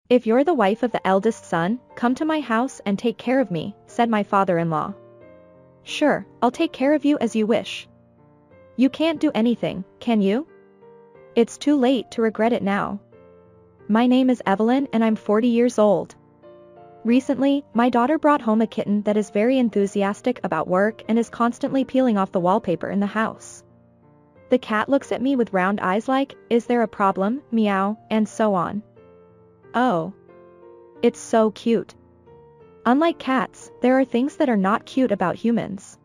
"If you're the wife of the eldest son, come to my house and take care of me," said my father-in-law. "Sure, I'll take care of you as you wish." "You can't do anything, can you?" "It's too late to regret it now. My name is Evelyn and I'm 40 years old. Recently, my daughter brought home a kitten that is very enthusiastic about work and is constantly peeling off the wallpaper in the house. The cat looks at me with round eyes like, 'Is there a problem, meow,' and so on. Oh. It's so cute. Unlike cats, there are things that are not cute about humans.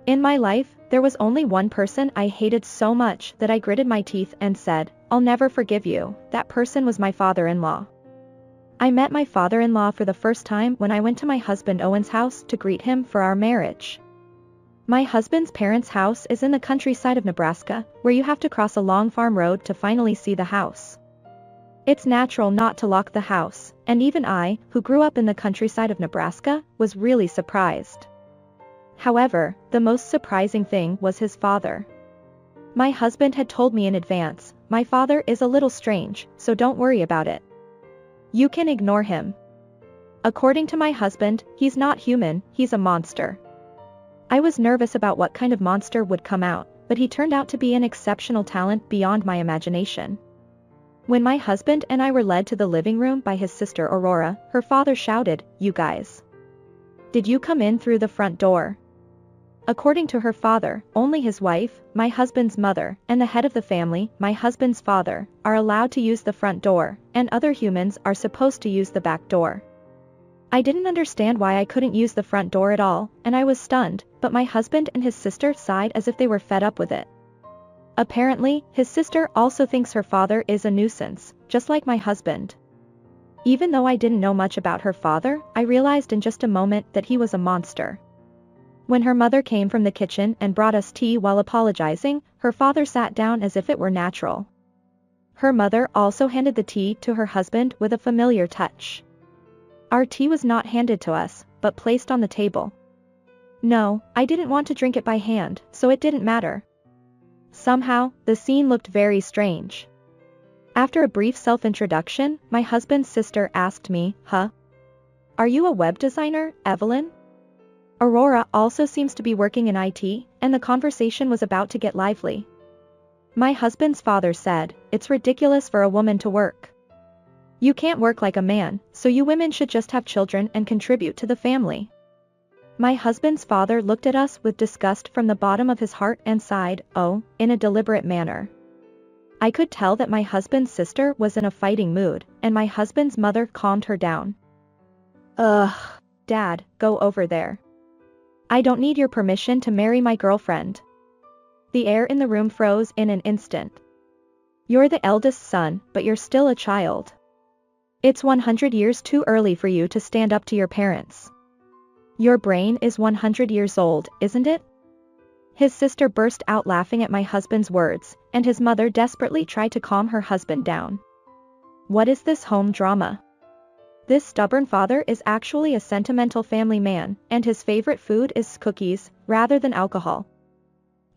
In my life, there was only one person I hated so much that I gritted my teeth and said, 'I'll never forgive you.' That person was my father-in-law. I met my father-in-law for the first time when I went to my husband Owen's house to greet him for our marriage. My husband's parents' house is in the countryside of Nebraska, where you have to cross a long farm road to finally see the house. It's natural not to lock the house, and even I, who grew up in the countryside of Nebraska, was really surprised. However, the most surprising thing was his father. My husband had told me in advance, "My father is a little strange, so don't worry about it. You can ignore him." According to my husband, he's not human, he's a monster. I was nervous about what kind of monster would come out, but he turned out to be an exceptional talent beyond my imagination. When my husband and I were led to the living room by his sister Aurora, her father shouted, "You guys. Did you come in through the front door?" According to her father, only his wife, my husband's mother, and the head of the family, my husband's father, are allowed to use the front door, and other humans are supposed to use the back door. I didn't understand why I couldn't use the front door at all, and I was stunned, but my husband and his sister sighed as if they were fed up with it. Apparently, his sister also thinks her father is a nuisance, just like my husband. Even though I didn't know much about her father, I realized in just a moment that he was a monster. When her mother came from the kitchen and brought us tea while apologizing, her father sat down as if it were natural. Her mother also handed the tea to her husband with a familiar touch. Our tea was not handed to us, but placed on the table. No, I didn't want to drink it by hand, so it didn't matter. Somehow, the scene looked very strange. After a brief self-introduction, my husband's sister asked me, "Huh? Are you a web designer, Evelyn?" Aurora also seems to be working in IT, and the conversation was about to get lively. My husband's father said, "It's ridiculous for a woman to work. You can't work like a man, so you women should just have children and contribute to the family." My husband's father looked at us with disgust from the bottom of his heart and sighed, "Oh," in a deliberate manner. I could tell that my husband's sister was in a fighting mood, and my husband's mother calmed her down. "Ugh, Dad, go over there. I don't need your permission to marry my girlfriend." The air in the room froze in an instant. "You're the eldest son, but you're still a child. It's 100 years too early for you to stand up to your parents. Your brain is 100 years old, isn't it?" His sister burst out laughing at my husband's words, and his mother desperately tried to calm her husband down. What is this home drama? This stubborn father is actually a sentimental family man, and his favorite food is cookies, rather than alcohol.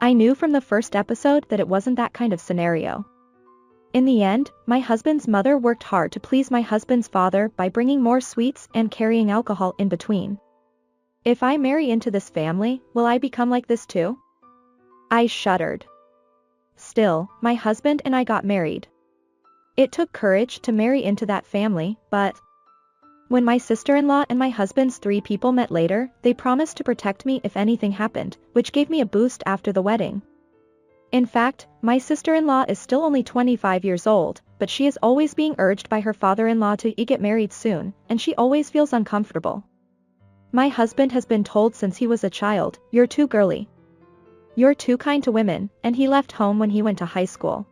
I knew from the first episode that it wasn't that kind of scenario. In the end, my husband's mother worked hard to please my husband's father by bringing more sweets and carrying alcohol in between. If I marry into this family, will I become like this too? I shuddered. Still, my husband and I got married. It took courage to marry into that family, but when my sister-in-law and my husband's 3 people met later, they promised to protect me if anything happened, which gave me a boost after the wedding. In fact, my sister-in-law is still only 25 years old, but she is always being urged by her father-in-law to get married soon, and she always feels uncomfortable. My husband has been told since he was a child, "You're too girly. You're too kind to women," and he left home when he went to high school.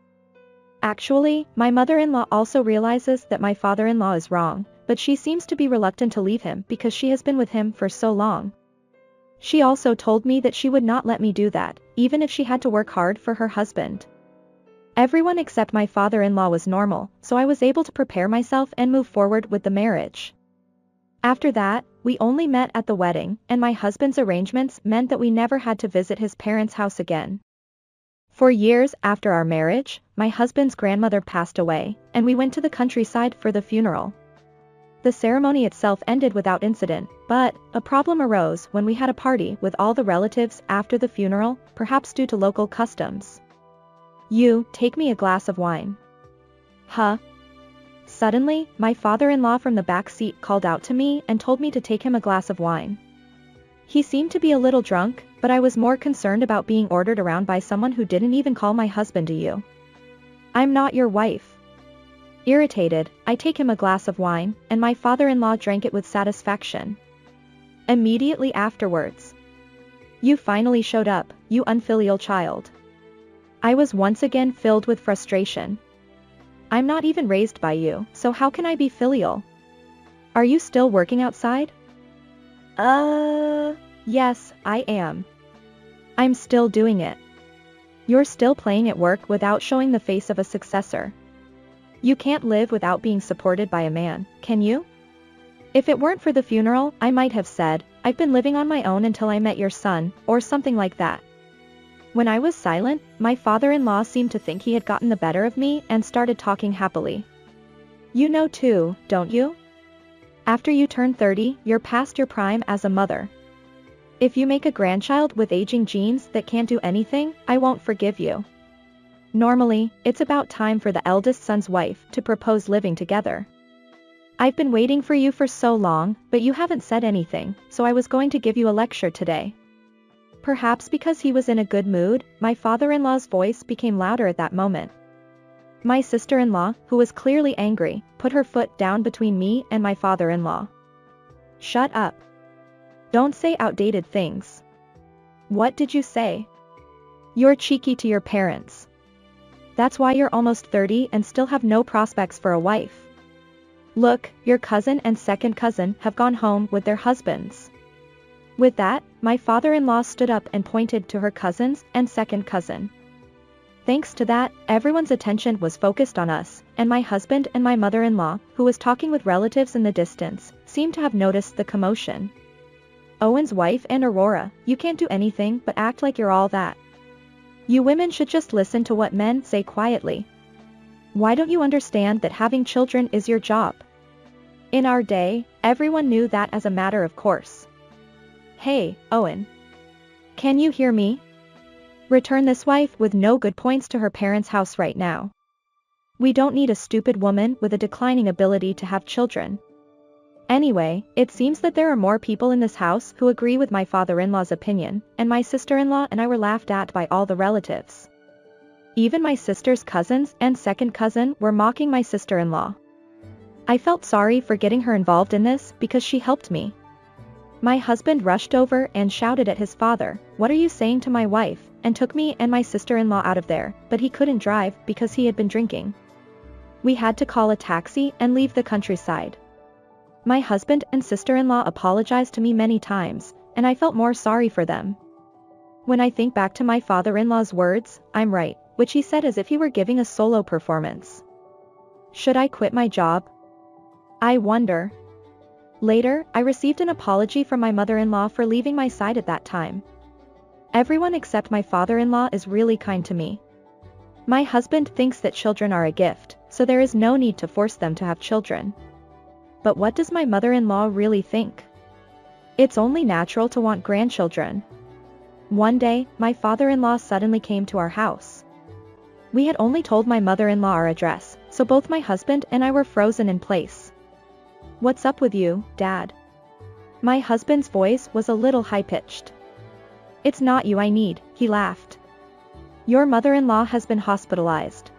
Actually, my mother-in-law also realizes that my father-in-law is wrong, but she seems to be reluctant to leave him because she has been with him for so long. She also told me that she would not let me do that, even if she had to work hard for her husband. Everyone except my father-in-law was normal, so I was able to prepare myself and move forward with the marriage. After that, we only met at the wedding, and my husband's arrangements meant that we never had to visit his parents' house again. For years after our marriage, my husband's grandmother passed away, and we went to the countryside for the funeral. The ceremony itself ended without incident, but a problem arose when we had a party with all the relatives after the funeral, perhaps due to local customs. "You, take me a glass of wine." "Huh?" Suddenly, my father-in-law from the back seat called out to me and told me to take him a glass of wine. He seemed to be a little drunk, but I was more concerned about being ordered around by someone who didn't even call my husband a you. "I'm not your wife." Irritated, I take him a glass of wine, and my father-in-law drank it with satisfaction. Immediately afterwards, "You finally showed up, you unfilial child." I was once again filled with frustration. I'm not even raised by you, so how can I be filial? Are you still working outside? Yes, I am. I'm still doing it. You're still playing at work without showing the face of a successor. You can't live without being supported by a man, can you? If it weren't for the funeral, I might have said, "I've been living on my own until I met your son," or something like that. When I was silent, my father-in-law seemed to think he had gotten the better of me and started talking happily. "You know too, don't you? After you turn 30, you're past your prime as a mother. If you make a grandchild with aging genes that can't do anything, I won't forgive you. Normally, it's about time for the eldest son's wife to propose living together. I've been waiting for you for so long, but you haven't said anything, so I was going to give you a lecture today." Perhaps because he was in a good mood, my father-in-law's voice became louder at that moment. My sister-in-law, who was clearly angry, put her foot down between me and my father-in-law. "Shut up. Don't say outdated things." "What did you say?" "You're cheeky to your parents. That's why you're almost 30 and still have no prospects for a wife. Look, your cousin and second cousin have gone home with their husbands." With that, my father-in-law stood up and pointed to her cousins and second cousin. Thanks to that, everyone's attention was focused on us, and my husband and my mother-in-law, who was talking with relatives in the distance, seemed to have noticed the commotion. "Owen's wife and Aurora, you can't do anything but act like you're all that. You women should just listen to what men say quietly. Why don't you understand that having children is your job?" In our day, everyone knew that as a matter of course. "Hey, Owen. Can you hear me? Return this wife with no good points to her parents' house right now. We don't need a stupid woman with a declining ability to have children." Anyway, it seems that there are more people in this house who agree with my father-in-law's opinion, and my sister-in-law and I were laughed at by all the relatives. Even my sister's cousins and second cousin were mocking my sister-in-law. I felt sorry for getting her involved in this because she helped me. My husband rushed over and shouted at his father, "What are you saying to my wife?" and took me and my sister-in-law out of there, but he couldn't drive because he had been drinking. We had to call a taxi and leave the countryside. My husband and sister-in-law apologized to me many times, and I felt more sorry for them. When I think back to my father-in-law's words, "I'm right," which he said as if he were giving a solo performance. Should I quit my job? I wonder. Later, I received an apology from my mother-in-law for leaving my side at that time. Everyone except my father-in-law is really kind to me. My husband thinks that children are a gift, so there is no need to force them to have children. But what does my mother-in-law really think? It's only natural to want grandchildren. One day, my father-in-law suddenly came to our house. We had only told my mother-in-law our address, so both my husband and I were frozen in place. "What's up with you, Dad?" My husband's voice was a little high-pitched. "It's not you I need," he laughed. "Your mother-in-law has been hospitalized.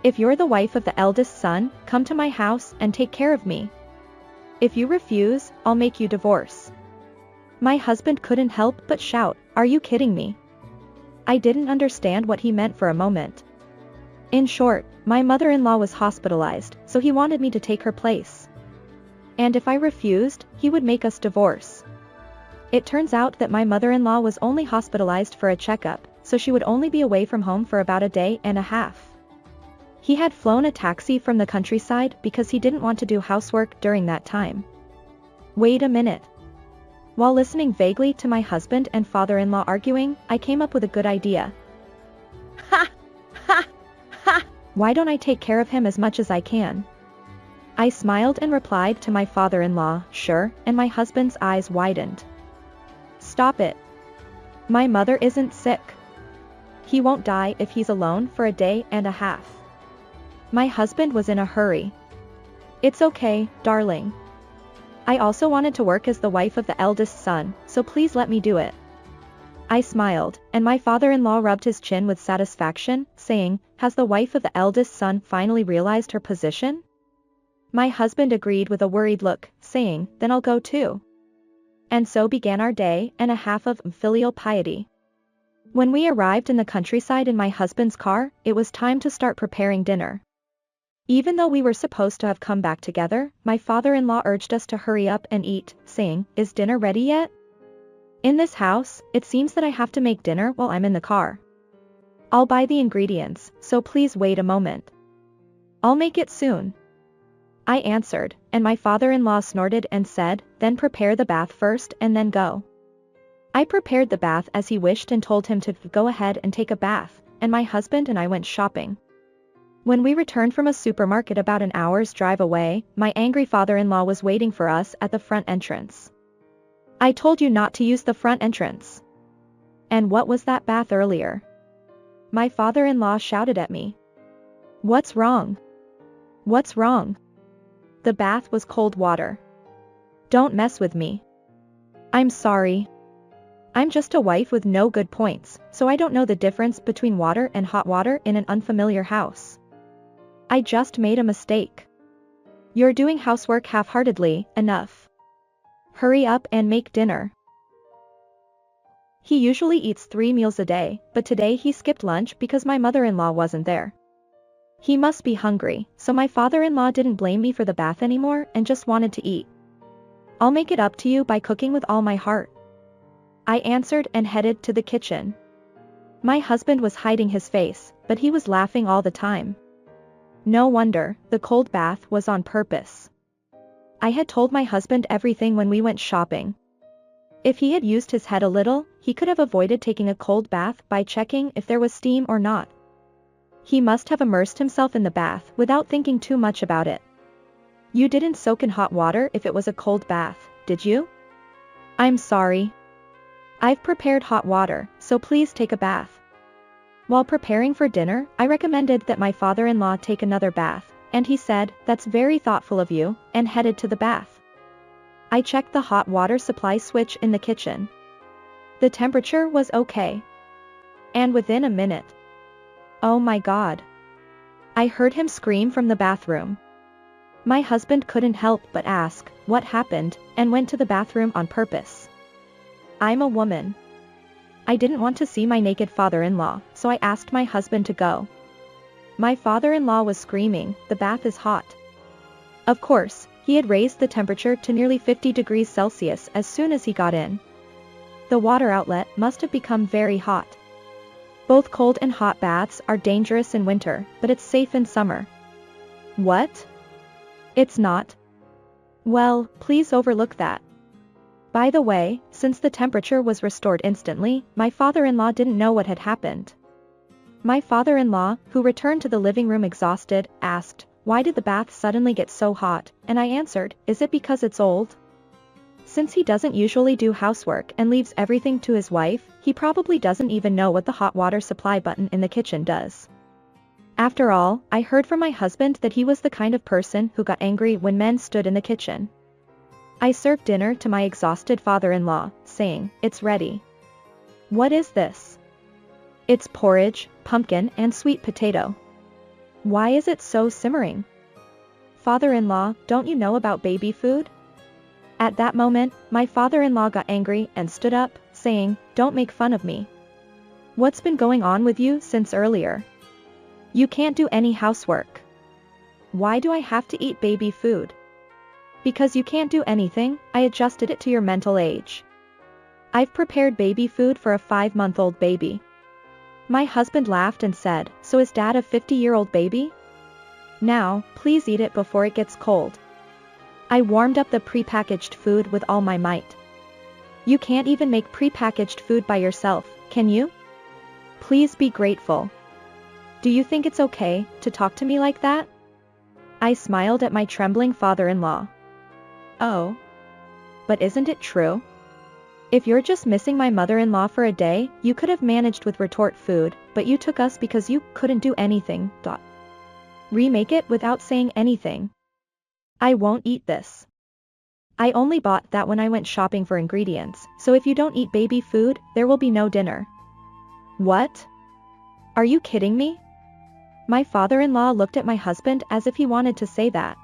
If you're the wife of the eldest son, come to my house and take care of me. If you refuse, I'll make you divorce." My husband couldn't help but shout, "Are you kidding me?" I didn't understand what he meant for a moment. In short, my mother-in-law was hospitalized, so he wanted me to take her place. And if I refused, he would make us divorce. It turns out that my mother-in-law was only hospitalized for a checkup, so she would only be away from home for about a day and a half. He had flown a taxi from the countryside because he didn't want to do housework during that time. Wait a minute. While listening vaguely to my husband and father-in-law arguing, I came up with a good idea. Ha! Ha! Ha! Why don't I take care of him as much as I can? I smiled and replied to my father-in-law, sure, and my husband's eyes widened. Stop it. My mother isn't sick. He won't die if he's alone for a day and a half. My husband was in a hurry. It's okay, darling. I also wanted to work as the wife of the eldest son, so please let me do it. I smiled, and my father-in-law rubbed his chin with satisfaction, saying, has the wife of the eldest son finally realized her position? My husband agreed with a worried look, saying, then I'll go too. And so began our day and a half of filial piety. When we arrived in the countryside in my husband's car, it was time to start preparing dinner. Even though we were supposed to have come back together, my father-in-law urged us to hurry up and eat, saying, is dinner ready yet? In this house, it seems that I have to make dinner while I'm in the car. I'll buy the ingredients, so please wait a moment. I'll make it soon. I answered, and my father-in-law snorted and said, then prepare the bath first and then go. I prepared the bath as he wished and told him to go ahead and take a bath, and my husband and I went shopping. When we returned from a supermarket about an hour's drive away, my angry father-in-law was waiting for us at the front entrance. I told you not to use the front entrance. And what was that bath earlier? My father-in-law shouted at me. What's wrong? What's wrong? The bath was cold water. Don't mess with me. I'm sorry. I'm just a wife with no good points, so I don't know the difference between water and hot water in an unfamiliar house. I just made a mistake. You're doing housework half-heartedly, enough. Hurry up and make dinner. He usually eats 3 meals a day, but today he skipped lunch because my mother-in-law wasn't there. He must be hungry, so my father-in-law didn't blame me for the bath anymore and just wanted to eat. I'll make it up to you by cooking with all my heart. I answered and headed to the kitchen. My husband was hiding his face, but he was laughing all the time. No wonder, the cold bath was on purpose. I had told my husband everything when we went shopping. If he had used his head a little, he could have avoided taking a cold bath by checking if there was steam or not. He must have immersed himself in the bath without thinking too much about it. You didn't soak in hot water if it was a cold bath, did you? I'm sorry. I've prepared hot water, so please take a bath. While preparing for dinner, I recommended that my father-in-law take another bath, and he said, that's very thoughtful of you, and headed to the bath. I checked the hot water supply switch in the kitchen. The temperature was okay. And within a minute. Oh my God. I heard him scream from the bathroom. My husband couldn't help but ask, what happened, and went to the bathroom on purpose. I'm a woman. I didn't want to see my naked father-in-law, so I asked my husband to go. My father-in-law was screaming, the bath is hot. Of course, he had raised the temperature to nearly 50 degrees Celsius as soon as he got in. The water outlet must have become very hot. Both cold and hot baths are dangerous in winter, but it's safe in summer. What? It's not. Well, please overlook that. By the way, since the temperature was restored instantly, my father-in-law didn't know what had happened. My father-in-law, who returned to the living room exhausted, asked, why did the bath suddenly get so hot, and I answered, is it because it's old? Since he doesn't usually do housework and leaves everything to his wife, he probably doesn't even know what the hot water supply button in the kitchen does. After all, I heard from my husband that he was the kind of person who got angry when men stood in the kitchen. I served dinner to my exhausted father-in-law, saying, it's ready. What is this? It's porridge, pumpkin, and sweet potato. Why is it so simmering? Father-in-law, don't you know about baby food? At that moment, my father-in-law got angry and stood up, saying, don't make fun of me. What's been going on with you since earlier? You can't do any housework. Why do I have to eat baby food? Because you can't do anything, I adjusted it to your mental age. I've prepared baby food for a 5-month-old baby. My husband laughed and said, so is Dad a 50-year-old baby? Now, please eat it before it gets cold. I warmed up the prepackaged food with all my might. You can't even make prepackaged food by yourself, can you? Please be grateful. Do you think it's okay to talk to me like that? I smiled at my trembling father-in-law. Oh. But isn't it true? If you're just missing my mother-in-law for a day, you could have managed with retort food, but you took us because you couldn't do anything. Remake it without saying anything. I won't eat this. I only bought that when I went shopping for ingredients, so if you don't eat baby food, there will be no dinner. What? Are you kidding me? My father-in-law looked at my husband as if he wanted to say that.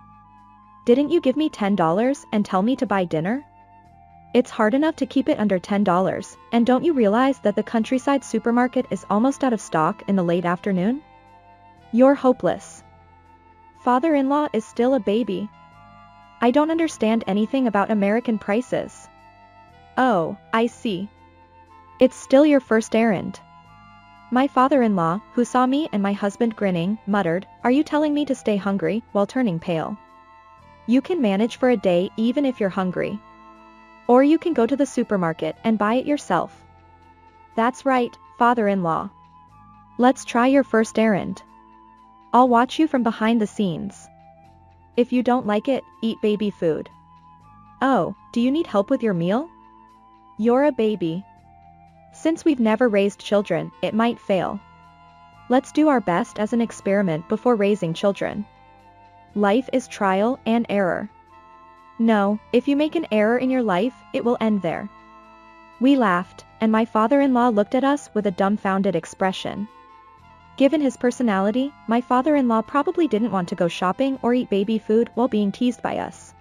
Didn't you give me $10 and tell me to buy dinner? It's hard enough to keep it under $10, and don't you realize that the countryside supermarket is almost out of stock in the late afternoon? You're hopeless. Father-in-law is still a baby. I don't understand anything about American prices. Oh, I see. It's still your first errand. My father-in-law, who saw me and my husband grinning, muttered, "Are you telling me to stay hungry," while turning pale. You can manage for a day even if you're hungry. Or you can go to the supermarket and buy it yourself. That's right, father-in-law. Let's try your first errand. I'll watch you from behind the scenes. If you don't like it, eat baby food. Oh, do you need help with your meal? You're a baby. Since we've never raised children, it might fail. Let's do our best as an experiment before raising children. Life is trial and error. No, if you make an error in your life, it will end there. We laughed, and my father-in-law looked at us with a dumbfounded expression. Given his personality, my father-in-law probably didn't want to go shopping or eat baby food while being teased by us.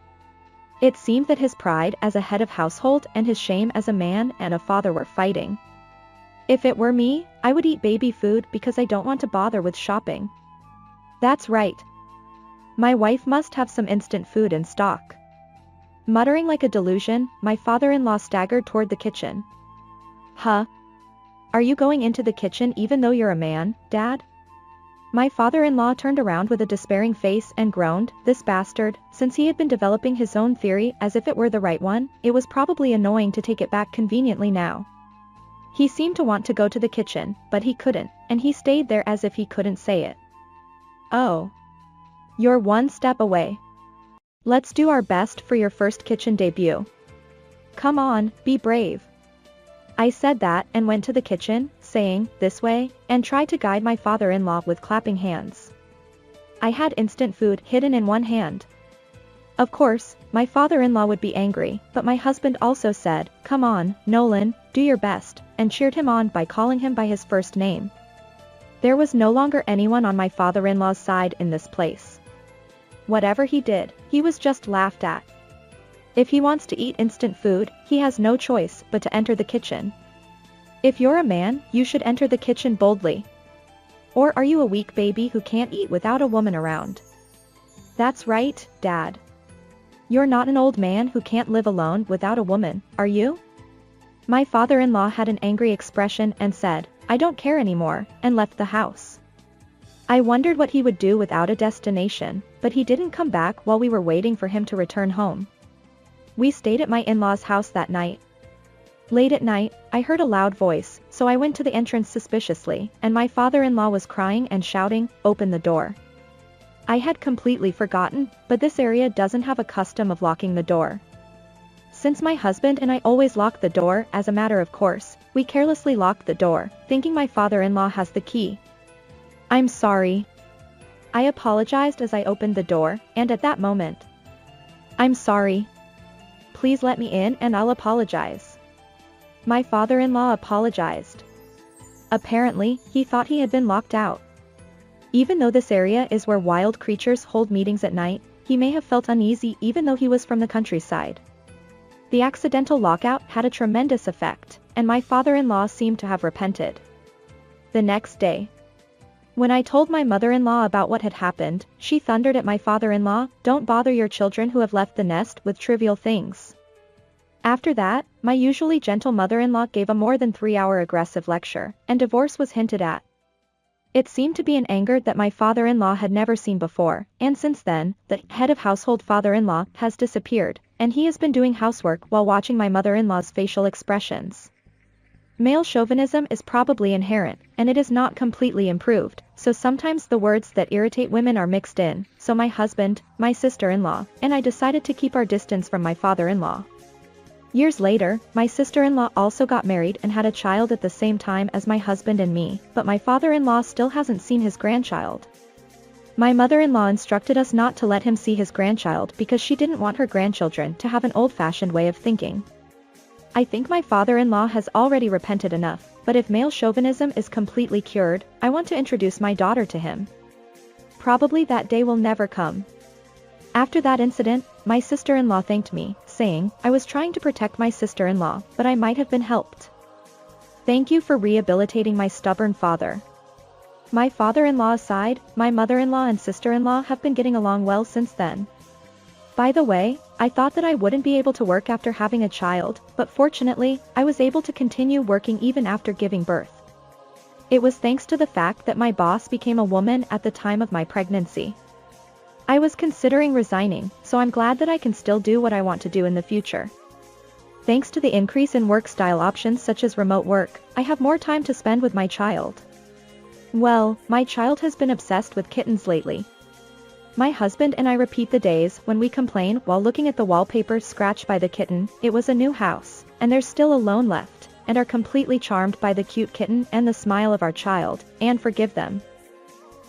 It seemed that his pride as a head of household and his shame as a man and a father were fighting. If it were me, I would eat baby food because I don't want to bother with shopping. That's right. My wife must have some instant food in stock. Muttering like a delusion, my father-in-law staggered toward the kitchen. Huh? Are you going into the kitchen even though you're a man, Dad? My father-in-law turned around with a despairing face and groaned, this bastard. Since he had been developing his own theory as if it were the right one, it was probably annoying to take it back conveniently now. He seemed to want to go to the kitchen, but he couldn't, and he stayed there as if he couldn't say it. Oh. You're one step away. Let's do our best for your first kitchen debut. Come on, be brave. I said that and went to the kitchen, saying, "This way," and tried to guide my father-in-law with clapping hands. I had instant food hidden in one hand. Of course, my father-in-law would be angry, but my husband also said, "Come on, Nolan, do your best," and cheered him on by calling him by his first name. There was no longer anyone on my father-in-law's side in this place. Whatever he did, he was just laughed at. If he wants to eat instant food, he has no choice but to enter the kitchen. If you're a man, you should enter the kitchen boldly. Or are you a weak baby who can't eat without a woman around? That's right, Dad. You're not an old man who can't live alone without a woman, are you? My father-in-law had an angry expression and said, "I don't care anymore," and left the house. I wondered what he would do without a destination, but he didn't come back while we were waiting for him to return home. We stayed at my in-laws' house that night. Late at night, I heard a loud voice, so I went to the entrance suspiciously, and my father-in-law was crying and shouting, "Open the door." I had completely forgotten, but this area doesn't have a custom of locking the door. Since my husband and I always lock the door as a matter of course, we carelessly locked the door, thinking my father-in-law has the key. "I'm sorry." I apologized as I opened the door, and at that moment, "I'm sorry. Please let me in and I'll apologize." My father-in-law apologized. Apparently, he thought he had been locked out. Even though this area is where wild creatures hold meetings at night, he may have felt uneasy even though he was from the countryside. The accidental lockout had a tremendous effect, and my father-in-law seemed to have repented. The next day, when I told my mother-in-law about what had happened, she thundered at my father-in-law, "Don't bother your children who have left the nest with trivial things." After that, my usually gentle mother-in-law gave a more than 3-hour aggressive lecture, and divorce was hinted at. It seemed to be an anger that my father-in-law had never seen before, and since then, the head of household father-in-law has disappeared, and he has been doing housework while watching my mother-in-law's facial expressions. Male chauvinism is probably inherent, and it is not completely improved, so sometimes the words that irritate women are mixed in, so my husband, my sister-in-law, and I decided to keep our distance from my father-in-law. Years later, my sister-in-law also got married and had a child at the same time as my husband and me, but my father-in-law still hasn't seen his grandchild. My mother-in-law instructed us not to let him see his grandchild because she didn't want her grandchildren to have an old-fashioned way of thinking. I think my father-in-law has already repented enough, but if male chauvinism is completely cured, I want to introduce my daughter to him. Probably that day will never come. After that incident, my sister-in-law thanked me, saying, I was trying to protect my sister-in-law, but I might have been helped. Thank you for rehabilitating my stubborn father. My father-in-law aside, my mother-in-law and sister-in-law have been getting along well since then. By the way, I thought that I wouldn't be able to work after having a child, but fortunately, I was able to continue working even after giving birth. It was thanks to the fact that my boss became a woman at the time of my pregnancy. I was considering resigning, so I'm glad that I can still do what I want to do in the future. Thanks to the increase in work style options such as remote work, I have more time to spend with my child. Well, my child has been obsessed with kittens lately. My husband and I repeat the days when we complain while looking at the wallpaper scratched by the kitten. It was a new house, and there's still a lone left, and are completely charmed by the cute kitten and the smile of our child, and forgive them.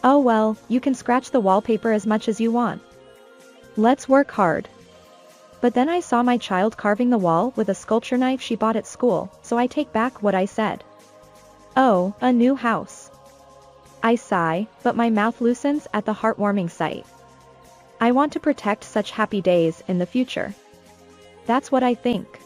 Oh well, you can scratch the wallpaper as much as you want. Let's work hard. But then I saw my child carving the wall with a sculpture knife she bought at school, so I take back what I said. Oh, a new house. I sigh, but my mouth loosens at the heartwarming sight. I want to protect such happy days in the future. That's what I think.